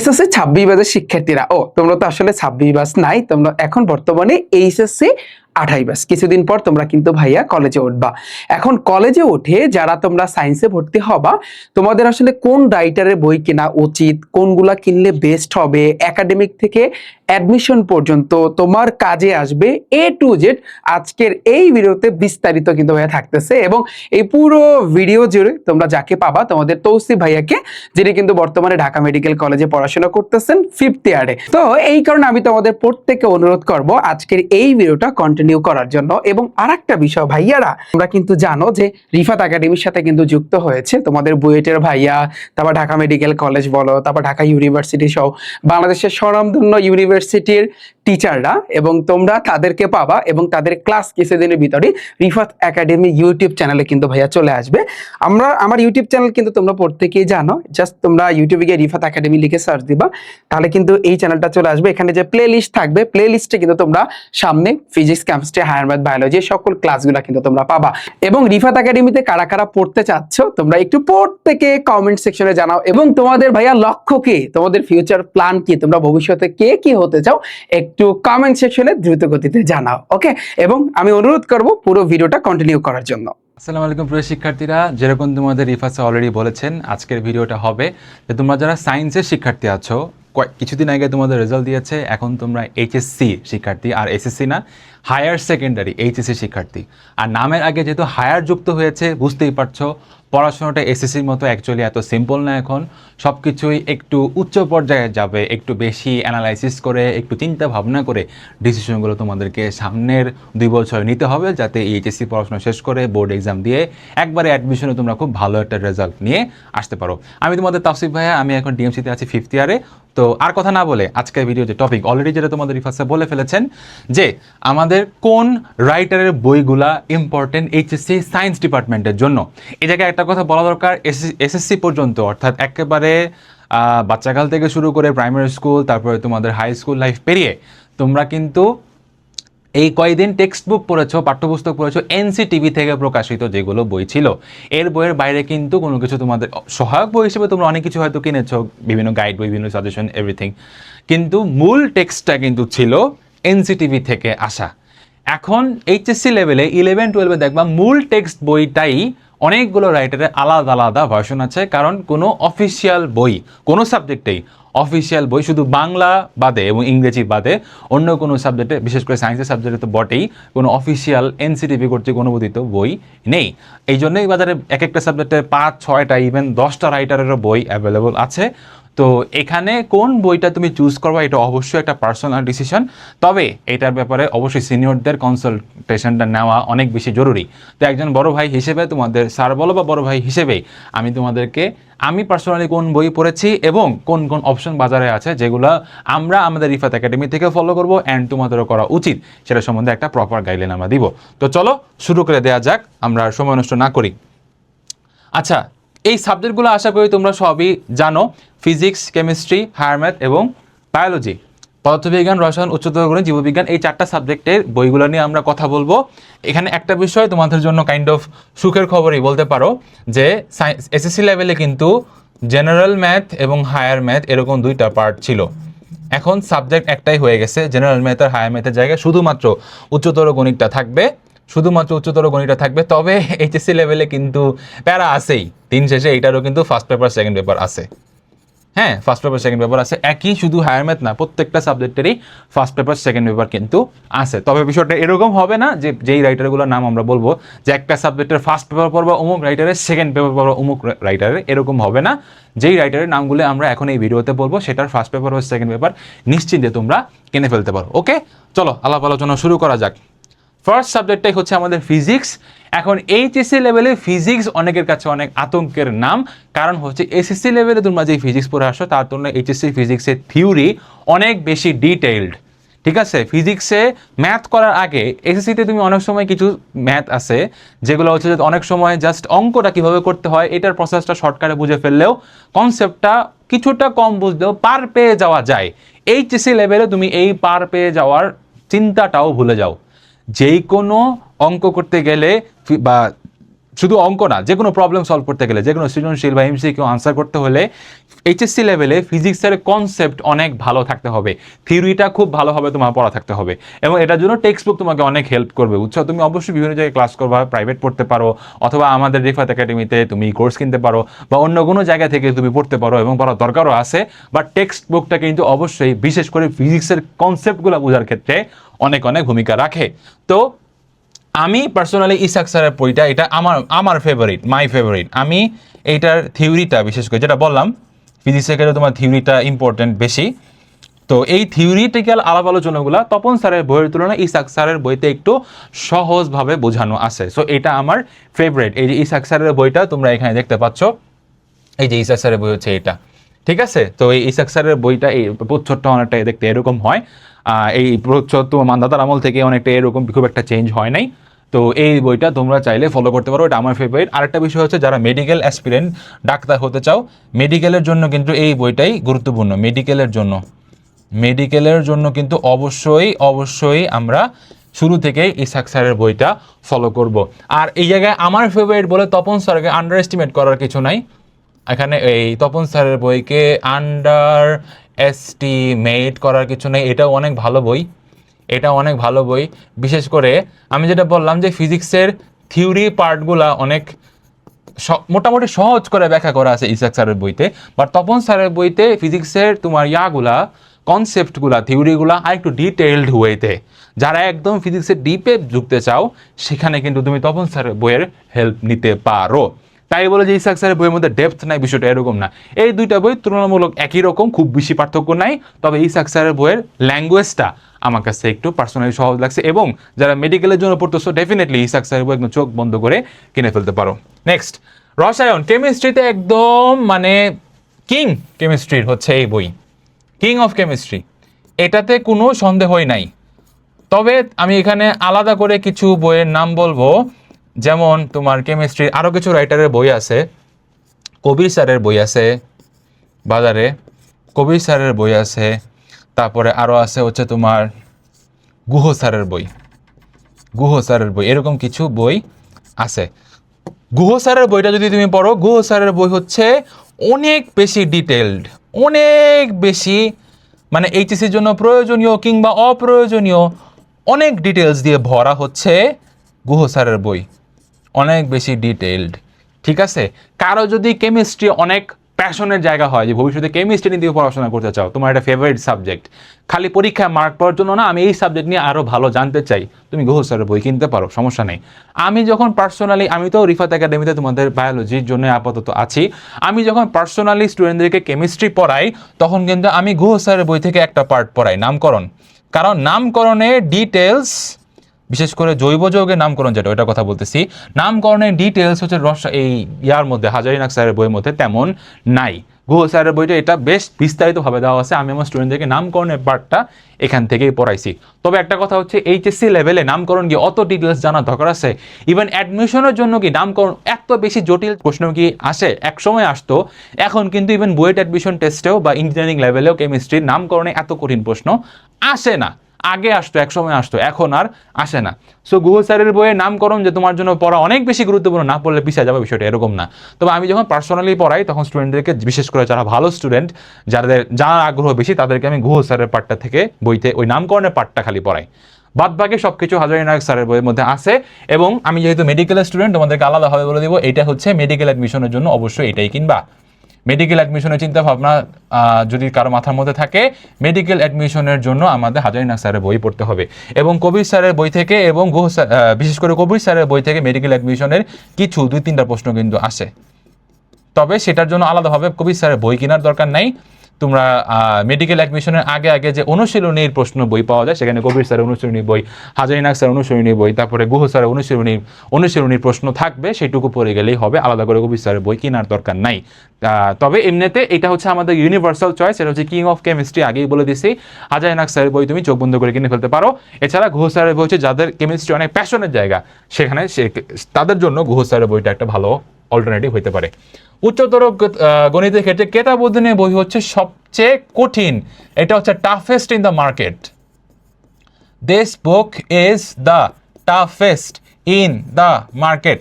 SSC 26 ব্যাচের শিক্ষার্থীরা, তোমরা তো আসলে 26 ব্যাচ নাই, তোমরা এখন বর্তমানে এইচএসসি 28 ব্যাচ। কিছুদিন পর তোমরা কিন্তু ভাইয়া কলেজে উঠবা। এখন কলেজে উঠে যারা তোমরা সায়েন্সে ভর্তি হবা, তোমাদের আসলে কোন রাইটারের বই কেনা উচিত, কোনগুলা কিনলে বেস্ট হবে, একাডেমিক থেকে অ্যাডমিশন পর্যন্ত তোমার কাজে আসবে এ টু জেড আজকের এই ভিডিওতে বিস্তারিত কিন্তু ভাইয়া থাকতেছে। এবং এই পুরো ভিডিও জুড়ে তোমরা যাকে পাবা, তোমাদের তৌসিফ ভাইয়াকে, যিনি কিন্তু বর্তমানে ঢাকা মেডিকেল কলেজে পড়াশোনা করতেছেন 5th ইয়ারে। তো এই কারণে আমি তোমাদের প্রত্যেককে অনুরোধ করব আজকের এই ভিডিওটা কন্টিনিউ করার জন্য। এবং আরেকটা বিষয় ভাইয়ারা, তোমরা কিন্তু জানো যে রিফাত একাডেমির সাথে কিন্তু যুক্ত হয়েছে তোমাদের বুয়েটের ভাইয়া, তারপর ঢাকা মেডিকেল কলেজ বলো, তারপর ঢাকা ইউনিভার্সিটি সহ বাংলাদেশের স্বনামধন্য ইউনিভার্সিটির টিচাররা, এবং তোমরা তাদেরকে পাবা। এবং তাদের ক্লাস কিছুদিনের ভিতরে রিফাত একাডেমি ইউটিউব চ্যানেলে কিন্তু ভাইয়া চলে আসবে। আমার ইউটিউব চ্যানেল কিন্তু তোমরা প্রত্যেকেই জানো, জাস্ট তোমরা ইউটিউবে গিয়ে রিফাত একাডেমি লিখে সার্চ দিবা, তাহলে কিন্তু এই চ্যানেলটা চলে আসবে। এখানে যে প্লে লিস্ট থাকবে, প্লে লিস্টে কিন্তু তোমরা সামনে physics, chemistry, higher math, biology সকল ক্লাসগুলো কিন্তু তোমরা পাবা। এবং রিফাত একাডেমিতে কারা কারা পড়তে চাচ্ছ তোমরা একটু প্রত্যেকে কমেন্ট সেকশনে জানাও। এবং তোমাদের ভাইয়া লক্ষ্য কি, তোমাদের ফিউচার প্ল্যান কি, তোমরা ভবিষ্যতে কে কি হতে চাও একটু কমেন্ট সেকশনে দ্রুত গতিতে জানাও, ওকে? এবং আমি অনুরোধ করব পুরো ভিডিওটা কন্টিনিউ করার জন্য। আসসালামু আলাইকুম প্রিয় শিক্ষার্থীরা, যেরকম তোমাদের রিফাত স্যার অলরেডি বলেছেন, আজকের ভিডিওটা হবে যে তোমরা যারা সায়েন্সের শিক্ষার্থী আছো, কিছুদিন আগে তোমাদের রেজাল্ট দিয়েছে, এখন তোমরা এইচএসসি শিক্ষার্থী, আর এসএসসি না, হায়ার সেকেন্ডারি এইচএসসি শিক্ষার্থী। আর নামের আগে যেহেতু হায়ার যুক্ত হয়েছে, বুঝতেই পারছো পড়াশোনাটা এসএসসির মতো অ্যাকচুয়ালি এত সিম্পল না। এখন সব কিছুই একটু উচ্চ পর্যায়ে যাবে, একটু বেশি অ্যানালাইসিস করে, একটু চিন্তা ভাবনা করে ডিসিশনগুলো তোমাদেরকে সামনের 2 বছর নিতে হবে, যাতে এইচএসসি পড়াশোনা শেষ করে বোর্ড এক্সাম দিয়ে একবারে অ্যাডমিশনে তোমরা খুব ভালো একটা রেজাল্ট নিয়ে আসতে পারো। আমি তোমাদের তাওসিফ ভাইয়া, আমি এখন ডিএমসিতে আছি 5th ইয়ারে। তো আর কথা না বলে আজকের ভিডিও যে টপিক অলরেডি যেটা তোমাদের রিফাত স্যার বলে ফেলেছেন, যে আমাদের কোন রাইটারের বইগুলা ইম্পর্টেন্ট এইচএসসি সায়েন্স ডিপার্টমেন্টের জন্য। এই জায়গায় একটা কথা বলা দরকার, এসএসসি পর্যন্ত, অর্থাৎ একেবারে বাচ্চাকাল থেকে শুরু করে প্রাইমারি স্কুল, তারপরে তোমাদের হাই স্কুল লাইফ পেরিয়ে তোমরা কিন্তু এই কয়েকদিন টেক্সট বুক পড়েছো, পাঠ্যপুস্তক পড়েছো, এনসিটিভি থেকে প্রকাশিত যেগুলো বই ছিল, এর বইয়ের বাইরে কিন্তু কোনো কিছু তোমাদের সহায়ক বই হিসেবে তোমরা অনেক কিছু হয়তো কিনেছো, বিভিন্ন গাইড বই, বিভিন্ন সাজেশন, এভরিথিং, কিন্তু মূল টেক্সটটা কিন্তু ছিল এনসিটিভি থেকে আসা। এখন এইচএসসি লেভেলে 11-12 দেখবা মূল টেক্সট বইটাই অনেকগুলো রাইটারের আলাদা আলাদা ভার্সন আছে, কারণ কোনো অফিসিয়াল বই, কোনো সাবজেক্টেই অফিসিয়াল বই শুধু বাংলা বাদে এবং ইংরেজি বাদে অন্য কোনো সাবজেক্টে, বিশেষ করে সায়েন্সের সাবজেক্টে তো বটেই, কোনো অফিসিয়াল এনসিটিভি কর্তৃক অনুমোদিত বই নেই। এই জন্যই বাজারে এক একটা সাবজেক্টে 5-6টা ইভেন 10টা রাইটারেরও বই অ্যাভেলেবল আছে। তো এখানে কোন বইটা তুমি চুজ করবা, এটা অবশ্যই একটা পার্সোনাল ডিসিশন। তবে এটার ব্যাপারে অবশ্যই সিনিয়রদের কনসালটেশনটা নেওয়া অনেক বেশি জরুরি। তো একজন বড় ভাই হিসেবে, তোমাদের স্যার বলো বা বড় ভাই হিসেবে, আমি পার্সোনালি কোন বই পড়েছি এবং কোন কোন অপশন বাজারে আছে যেগুলো আমরা আমাদের রিফাত একাডেমি থেকে ফলো করব অ্যান্ড তোমাদেরও করা উচিত, সেটা সম্বন্ধে একটা প্রপার গাইডলাইন আমরা দিব। তো চলো শুরু করে দেওয়া যাক, আমরা সময় নষ্ট না করি। আচ্ছা, এই সাবজেক্টগুলো আশা করি তোমরা সবই জানো, ফিজিক্স, কেমিস্ট্রি, হায়ার ম্যাথ এবং বায়োলজি, পদার্থবিজ্ঞান, রসায়ন, উচ্চতর গণিত, জীববিজ্ঞান, এই 4টা সাবজেক্টের বইগুলো নিয়ে আমরা কথা বলবো। এখানে একটা বিষয় তোমাদের জন্য কাইন্ড অফ সুখের খবরই বলতে পারো, যে এসএসসি লেভেলে কিন্তু জেনারেল ম্যাথ এবং হায়ার ম্যাথ এরকম 2টা পার্ট ছিল। এখন সাবজেক্ট একটাই হয়ে গেছে, জেনারেল ম্যাথ আর হায়ার ম্যাথের জায়গায় শুধুমাত্র উচ্চতর গণিতটা থাকবে। তবে এইচএসসি লেভেলে কিন্তু প্যারা আছেই, দিন শেষে এইটারও কিন্তু ফার্স্ট পেপার সেকেন্ড পেপার আছে। হ্যাঁ, ফার্স্ট পেপার সেকেন্ড পেপার আছে, একই, শুধু হায়ার ম্যাথ না, প্রত্যেকটা সাবজেক্টেরই ফার্স্ট পেপার সেকেন্ড পেপার কিন্তু আছে। তবে বিষয়টা এরকম হবে না যে যেই রাইটারগুলোর নাম আমরা বলবো যে একটা সাবজেক্টের ফার্স্ট পেপার পড়বা অমুক রাইটারের, সেকেন্ড পেপার পড়বা অমুক রাইটারের, এরকম হবে না। যেই রাইটারের নামগুলো আমরা এখন এই ভিডিওতে বলবো সেটার ফার্স্ট পেপার ও সেকেন্ড পেপার নিশ্চিন্তে তোমরা কিনে ফেলতে পারো। ওকে, চলো আলাপ আলোচনা শুরু করা যাক। ফার্স্ট সাবজেক্টটাই হচ্ছে আমাদের ফিজিক্স। এখন এইচএসসি লেভেলে ফিজিক্স অনেকের কাছে অনেক আতঙ্কের নাম, কারণ হচ্ছে এসএসসি লেভেলে তোমরা যে ফিজিক্স পড়ে আসো তার তুলনায় এইচএসসি ফিজিক্সের থিওরি অনেক বেশি ডিটেইলড। ঠিক আছে, ফিজিক্সে ম্যাথ করার আগে এসএসসিতে তুমি অনেক সময় কিছু ম্যাথ আছে যেগুলো হচ্ছে যে অনেক সময় জাস্ট অঙ্কটা কীভাবে করতে হয় এটার প্রসেসটা শর্টকাটে বুঝে ফেললেও, কনসেপ্টটা কিছুটা কম বুঝলেও পার পেয়ে যাওয়া যায়। এইচএসসি লেভেলে তুমি এই পার পেয়ে যাওয়ার চিন্তাটাও ভুলে যাও। যেই কোনো অঙ্ক করতে গেলে বা শুধু অঙ্ক না, যে কোনো প্রবলেম সলভ করতে গেলে, যে কোনো সৃজনশীল বা এমসিকিউ আনসার করতে হলে এইচএসসি লেভেলে ফিজিক্সের কনসেপ্ট অনেক ভালো থাকতে হবে, থিওরিটা খুব ভালোভাবে তোমার পড়া থাকতে হবে, এবং এটার জন্য টেক্সট বুক তোমাকে অনেক হেল্প করবে, বুঝছো? তুমি অবশ্যই বিভিন্ন জায়গায় ক্লাস করবা, প্রাইভেট পড়তে পারো, অথবা আমাদের রিফাত একাডেমিতে তুমি কোর্স কিনতে পারো, বা অন্য কোনো জায়গা থেকে তুমি পড়তে পারো, এবং পড়ার দরকারও আছে। বাট টেক্সট বুকটা কিন্তু অবশ্যই বিশেষ করে ফিজিক্সের কনসেপ্টগুলো বোঝার ক্ষেত্রে অনেক অনেক ভূমিকা রাখে। তো আমি পার্সোনালি ইসাক স্যারের বইটা, এটা আমার ফেভারিট, মাই ফেভারিট। আমি এইটার থিওরিটা বিশেষ করে যেটা বললাম, ফিজিক্সের ক্ষেত্রে তোমার থিওরিটা ইম্পর্টেন্ট বেশি। তো এই থিওরিটিক্যাল আলাপ আলোচনাগুলো তপন স্যারের বইয়ের তুলনায় ইসাক স্যারের বইতে একটু সহজভাবে বোঝানো আছে। সো এটা আমার ফেভারিট। এই যে ইসাক স্যারের বইটা তোমরা এখানে দেখতে পাচ্ছ, এই যে ইসাক স্যারের বই হচ্ছে এটা, ঠিক আছে? তো এই ইসাক স্যারের বইটা এই প্রচ্ছদটা অনেকটা দেখতে এরকম হয়। এই প্রচ্ছদ তোমার মান্ধাতার আমল থেকে অনেকটা এরকম, খুব একটা চেঞ্জ হয় নাই। তো এই বইটা তোমরা চাইলে ফলো করতে পারো, এটা আমার ফেভারিট। আরেকটা বিষয় হচ্ছে, যারা মেডিকেল অ্যাসপিরেন্ট ডাক্তার হতে চাও, মেডিকেলের জন্য কিন্তু এই বইটাই গুরুত্বপূর্ণ। মেডিকেলের জন্য কিন্তু অবশ্যই আমরা শুরু থেকেই ইসাক স্যারের বইটা ফলো করব। আর এই জায়গায় আমার ফেভারিট বলে তপন স্যারকে আন্ডার এস্টিমেট করার কিছু নাই। এখানে এই তপন স্যারের বইকে আন্ডার এস্টিমেট করার কিছু নেই। এটাও অনেক ভালো বই। বিশেষ করে আমি যেটা বললাম যে ফিজিক্সের থিওরি পার্টগুলা অনেক মোটামুটি সহজ করে ব্যাখ্যা করা আছে ইসাক স্যারের বইতে, বাট তপন স্যারের বইতে ফিজিক্সের তোমার কনসেপ্টগুলা, থিওরিগুলা আর একটু ডিটেইলড ওয়েতে। যারা একদম ফিজিক্সের ডিপে ঢুকতে চাও, সেখানে কিন্তু তুমি তপন স্যারের বইয়ের হেল্প নিতে পারো। তাই বলে যে ইসাক স্যারের বইয়ের মধ্যে ডেপথ নাই, বিষয়টা এরকম না। এই দুইটা বই তুলনামূলক একই রকম, খুব বেশি পার্থক্য নাই। তবে ইসাক স্যারের বইয়ের ল্যাঙ্গুয়েজটা আমার কাছে একটু পার্সোনালি সহজ লাগছে, এবং যারা মেডিকেলের জন্য পড়তেছো ডেফিনেটলি ইসাক স্যারের বই একদম চোখ বন্ধ করে কিনে ফেলতে পারো। নেক্সট, রসায়ন কেমিস্ট্রিতে একদম মানে কিং কেমিস্ট্রির হচ্ছে এই বই, কিং অফ কেমিস্ট্রি, এটাতে কোনো সন্দেহই নাই। তবে আমি এখানে আলাদা করে কিছু বইয়ের নাম বলবো, যেমন তোমার কেমিস্ট্রির আরও কিছু রাইটারের বই আছে। কবির স্যারের বই আছে বাজারে, তারপরে আরও আছে হচ্ছে তোমার গুহ স্যারের বই, এরকম কিছু বই আছে। গুহ স্যারের বইটা যদি তুমি পড়ো, গুহ স্যারের বই হচ্ছে অনেক বেশি ডিটেলড, অনেক বেশি মানে এইচএসসির জন্য প্রয়োজনীয় কিংবা অপ্রয়োজনীয় অনেক ডিটেলস দিয়ে ভরা হচ্ছে গুহ স্যারের বই, অনেক বেশি ডিটেইলড, ঠিক আছে? কারো যদি কেমিস্ট্রি অনেক প্যাশনের জায়গা হয়, যে ভবিষ্যতে কেমিস্ট্রি নিয়ে পড়াশোনা করতে চাও, তোমার একটা ফেভারিট সাবজেক্ট, খালি পরীক্ষায় মার্ক পাওয়ার জন্য না, আমি এই সাবজেক্ট নিয়ে আরও ভালো জানতে চাই, তুমি গুহ স্যারের বই কিনতে পারো, সমস্যা নেই। আমি যখন পার্সোনালি, আমি তো রিফাত একাডেমিতে তোমাদের বায়োলজির জন্য আপাতত আছি, আমি যখন পার্সোনালি স্টুডেন্টদেরকে কেমিস্ট্রি পড়াই, তখন কিন্তু আমি গুহ স্যারের বই থেকে একটা পার্ট পড়াই, নামকরণ। কারণ নামকরণের ডিটেলস, বিশেষ করে জৈব যৌগের নামকরণ যেটা, ওইটার কথা বলতেছি, নামকরণের ডিটেলস হচ্ছে এই মধ্যে হাজারিনাক স্যারের বইয়ের মধ্যে তেমন নাই। গুহ স্যারের বইটা এটা বেশ বিস্তারিতভাবে দেওয়া আছে। আমি আমার স্টুডেন্টদেরকে নামকরণের পার্টটা এখান থেকেই পড়াইছি। তবে একটা কথা হচ্ছে, এইচএসসি লেভেলে নামকরণ কি অত ডিটেলস জানার দরকার আছে? ইভেন অ্যাডমিশনের জন্য কি নামকরণ এত বেশি জটিল প্রশ্ন কি আসে? এক সময় আসতো, এখন কিন্তু ইভেন বুয়েট অ্যাডমিশন টেস্টেও বা ইঞ্জিনিয়ারিং লেভেলেও কেমিস্ট্রির নামকরণে এত কঠিন প্রশ্ন আসে না। আগে আসতো, এক সময় আসতো, এখন আর আসে না। সো গুহ স্যারের বইয়ের নামকরণ যে তোমার জন্য পড়া অনেক বেশি গুরুত্বপূর্ণ, না পড়লে পিছিয়ে যাবে, বিষয়টা এরকম না। তবে আমি যখন পার্সোনালি পড়াই, তখন স্টুডেন্টদেরকে, বিশেষ করে যারা ভালো স্টুডেন্ট, যাদের জানার আগ্রহ বেশি, তাদেরকে আমি গুহ স্যারের পার্টটা থেকে বইতে ওই নামকরণের পার্টটা খালি পড়াই। বাদ বাকি সব কিছু হাজারিনাক স্যারের বইয়ের মধ্যে আছে। এবং আমি যেহেতু মেডিকেলের স্টুডেন্ট, তোমাদেরকে আলাদাভাবে বলে দিব, এটা হচ্ছে মেডিকেল অ্যাডমিশনের জন্য অবশ্যই এটাই কিনবা। মেডিকেল অ্যাডমিশনের চিন্তা ভাবনা যদি কারো মাথার মধ্যে থাকে, মেডিকেল অ্যাডমিশনের জন্য আমাদের হাজারিনাক স্যারের বই পড়তে হবে। এবং কবির স্যারের বই থেকে, এবং বিশেষ করে কবির স্যারের বই থেকে মেডিকেল অ্যাডমিশনের কিছু 2-3টা প্রশ্ন কিন্তু আসে। তবে সেটার জন্য আলাদাভাবে কবির স্যারের বই কেনার দরকার নাই। তোমরা মেডিকেল অ্যাডমিশনের আগে যে অনুশীলনীর প্রশ্ন বই পাওয়া যায়, সেখানে কবির স্যারের অনুশীলনী বই, হাজারিনাক স্যারের অনুশীলনী বই, তারপরে গুহ স্যারের অনুশীলনীর প্রশ্ন থাকবে, সেইটুকু পড়ে গেলেই হবে, আলাদা করে কবির স্যারের বই কেনার দরকার নাই। তবে এমনিতে এটা হচ্ছে আমাদের ইউনিভার্সাল চয়েস, এটা হচ্ছে কিং অফ কেমিস্ট্রি, আগেই বলে দিছি। হাজারিনাক স্যারের বই তুমি চোখ বন্ধ করে কিনে ফেলতে পারো। এছাড়া গুহ স্যারের বই হচ্ছে যাদের কেমিস্ট্রি অনেক প্যাশনের জায়গা, সেখানে তাদের জন্য গুহ স্যারের বইটা একটা ভালো অল্টারনেটিভ হতে পারে। উচ্চতর গণিতের ক্ষেত্রে কেতাবুদ্দিনের বই হচ্ছে সবচেয়ে কঠিন, এটা হচ্ছে toughest in the market. This book is the toughest in the market.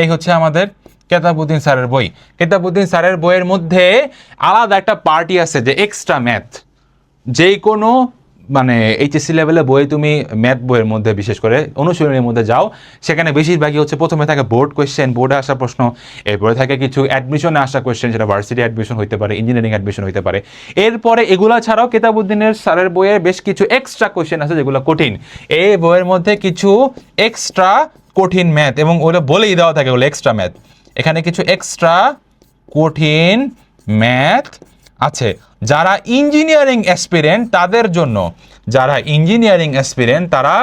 এই হচ্ছে আমাদের কেতাবউদ্দিন স্যারের বই। কেতাবউদ্দিন স্যারের বইয়ের মধ্যে আলাদা একটা পার্টি আছে যে এক্সট্রা ম্যাথ। যেই কোনো মানে এইচএসসি লেভেলে বই তুমি ম্যাথ বইয়ের মধ্যে বিশেষ করে অনুশীলনের মধ্যে যাও, সেখানে বেশিরভাগই হচ্ছে প্রথমে থাকে বোর্ড কোয়েশ্চেন, বোর্ডে আসা প্রশ্ন, এরপরে থাকে কিছু অ্যাডমিশনে আসা কোয়েশ্চেন, সেটা ভার্সিটি অ্যাডমিশন হতে পারে, ইঞ্জিনিয়ারিং অ্যাডমিশন হতে পারে। এরপরে এগুলা ছাড়াও কেতাবউদ্দিনের স্যারের বইয়ে বেশ কিছু এক্সট্রা কোয়েশ্চেন আছে যেগুলো কঠিন। এই বইয়ের মধ্যে কিছু এক্সট্রা কঠিন ম্যাথ, এবং ওগুলো বলেই দেওয়া থাকে ওগুলো এক্সট্রা ম্যাথ। এখানে কিছু এক্সট্রা কঠিন ম্যাথ আছে যারা ইঞ্জিনিয়ারিং অ্যাসপিরেন্ট তাদের জন্য। যারা ইঞ্জিনিয়ারিং অ্যাসপিরেন্ট তারা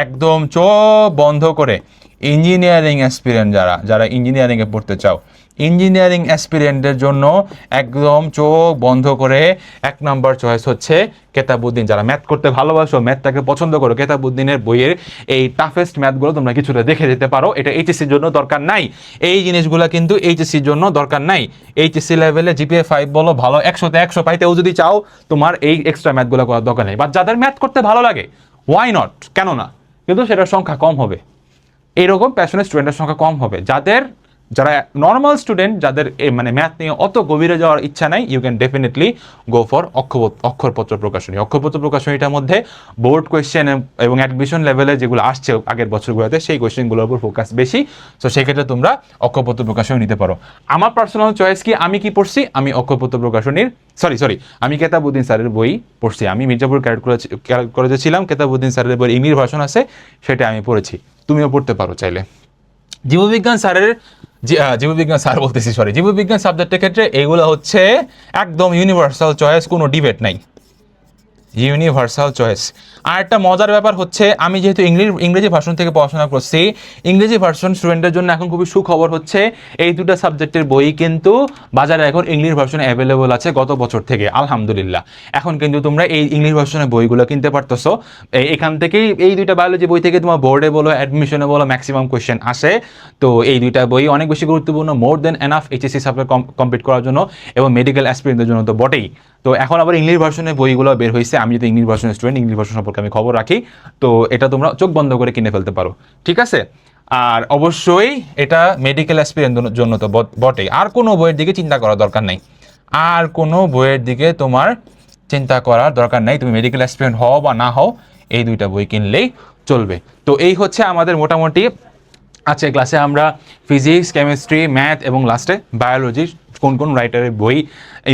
একদম চোখ বন্ধ করে, ইঞ্জিনিয়ারিং অ্যাসপিরেন্ট যারা ইঞ্জিনিয়ারিংয়ে পড়তে চাও, ইঞ্জিনিয়ারিং অ্যাসপিরেন্টদের জন্য একদম চোখ বন্ধ করে 1 নম্বর চয়েস হচ্ছে কেতাবউদ্দিন। যারা ম্যাথ করতে ভালোবাসো, ম্যাথটাকে পছন্দ করো, কেতাবউদ্দিনের বইয়ের এই টাফেস্ট ম্যাথগুলো তোমরা কিছুটা দেখে যেতে পারো। এটা এইচএসসির জন্য দরকার নাই, এই জিনিসগুলো কিন্তু এইচএসসির জন্য দরকার নাই। এইচএসসি লেভেলে জিপিএ 5 বলো, ভালো 100তে 100 পাইতেও যদি চাও, তোমার এই এক্সট্রা ম্যাথগুলো করার দরকার নেই। বাট যাদের ম্যাথ করতে ভালো লাগে, ওয়াই নট, কেন না, কিন্তু সেটার সংখ্যা কম হবে। এইরকম প্যাশনেট স্টুডেন্টের সংখ্যা কম হবে। যারা নর্মাল স্টুডেন্ট, যাদের মানে ম্যাথ নিয়ে অত গভীরে যাওয়ার ইচ্ছা নাই, you can definitely go for Aksharpatra Prokashoni. Aksharpatra প্রকাশনীটার মধ্যে বোর্ড কোয়েশ্চেন এবং অ্যাডমিশন লেভেলে যেগুলো আসছে আগের বছরগুলোতে, সেই কোয়েশ্চেনগুলোর উপর ফোকাস বেশি। সো সেক্ষেত্রে তোমরা অক্ষরপত্র প্রকাশনী নিতে পারো। আমার পার্সোনাল চয়েস কি, আমি কি পড়ছি, আমি অক্ষরপত্র প্রকাশনীর আমি কেতাবউদ্দিন স্যারের বই পড়ছি। আমি মির্জাপুর ক্যাডেট কলেজে ছিলাম, কেতাবউদ্দিন স্যারের বই ইংলিশ ভার্সন আছে, সেটা আমি পড়েছি। তুমিও পড়তে পারো চাইলে। জীববিজ্ঞান সাবজেক্টের ক্ষেত্রে এগুলো হচ্ছে একদম ইউনিভার্সাল চয়েস, কোনো ডিবেট নাই, ইউনিভার্সাল চয়েস। আর একটা মজার ব্যাপার হচ্ছে, আমি যেহেতু ইংরেজি ভার্সন থেকে পড়াশোনা করছি, ইংরেজি ভার্সন স্টুডেন্টের জন্য এখন খুবই সুখবর হচ্ছে, এই দুটো সাবজেক্টের বই কিন্তু বাজারে এখন ইংলিশ ভার্সন অ্যাভেলেবল আছে গত বছর থেকে, আলহামদুলিল্লাহ। এখন কিন্তু তোমরা এই ইংলিশ ভার্সনের বইগুলো কিনতে পারতেছো। এখান থেকেই এই দুইটা বায়োলজি বই থেকে তোমার বোর্ডে বলো, অ্যাডমিশনে বলো, ম্যাক্সিমাম কোয়েশ্চেন আসে। তো এই দুইটা বই অনেক বেশি গুরুত্বপূর্ণ, more than enough HSC subject complete করার জন্য, এবং মেডিকেল অ্যাসপিরেন্টদের জন্য তো বটেই। তো এখন আবার ইংলিশ ভার্সনের বইগুলো বের হয়েছে। আমি যদি ইংলিশ ভার্সনের স্টুডেন্ট, ইংলিশ ভার্সন সম্পর্কে আমি খবর রাখি, তো এটা তোমরা চোখ বন্ধ করে কিনে ফেলতে পারো, ঠিক আছে। আর অবশ্যই এটা মেডিকেল অ্যাসপিরেন্টদের জন্য তো বটেই। আর কোনো বইয়ের দিকে চিন্তা করার দরকার নেই, আর কোনো বইয়ের দিকে তোমার চিন্তা করার দরকার নেই। তুমি মেডিকেল অ্যাসপিরেন্ট হও বা না হও, এই দুইটা বই কিনলেই চলবে। তো এই হচ্ছে আমাদের মোটামুটি আজকের ক্লাসে আমরা ফিজিক্স, কেমিস্ট্রি, ম্যাথ এবং লাস্টে বায়োলজি কোন কোন রাইটারের বই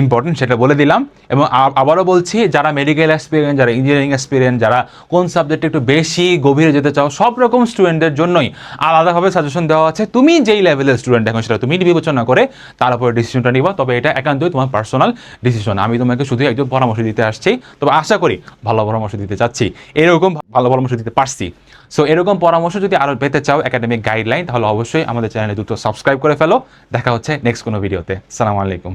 ইম্পর্টেন্ট সেটা বলে দিলাম। এবং আবারও বলছি, যারা মেডিকেল অ্যাসপিরেন্ট, যারা ইঞ্জিনিয়ারিং অ্যাসপিরেন্ট, যারা কোন সাবজেক্টে একটু বেশি গভীরে যেতে চাও, সব রকম স্টুডেন্টদের জন্যই আলাদাভাবে সাজেশন দেওয়া আছে। তুমি যেই লেভেলের স্টুডেন্ট এখন সেটা তুমি বিবেচনা করে তার উপরে ডিসিশনটা নিবা। তবে এটা একান্তই তোমার পার্সোনাল ডিসিশন। আমি তোমাকে শুধু একজন পরামর্শ দিতে আসছি, তবে আশা করি ভালো পরামর্শ দিতে চাচ্ছি, এরকম ভালো পরামর্শ দিতে পারছি। সো এরকম পরামর্শ যদি আরও পেতে চাও, একাডেমিক গাইডলাইন, তাহলে অবশ্যই আমাদের চ্যানেলে দ্রুত সাবস্ক্রাইব করে ফেলো। দেখা হচ্ছে নেক্সট কোনো ভিডিওতে। আসসালামু আলাইকুম।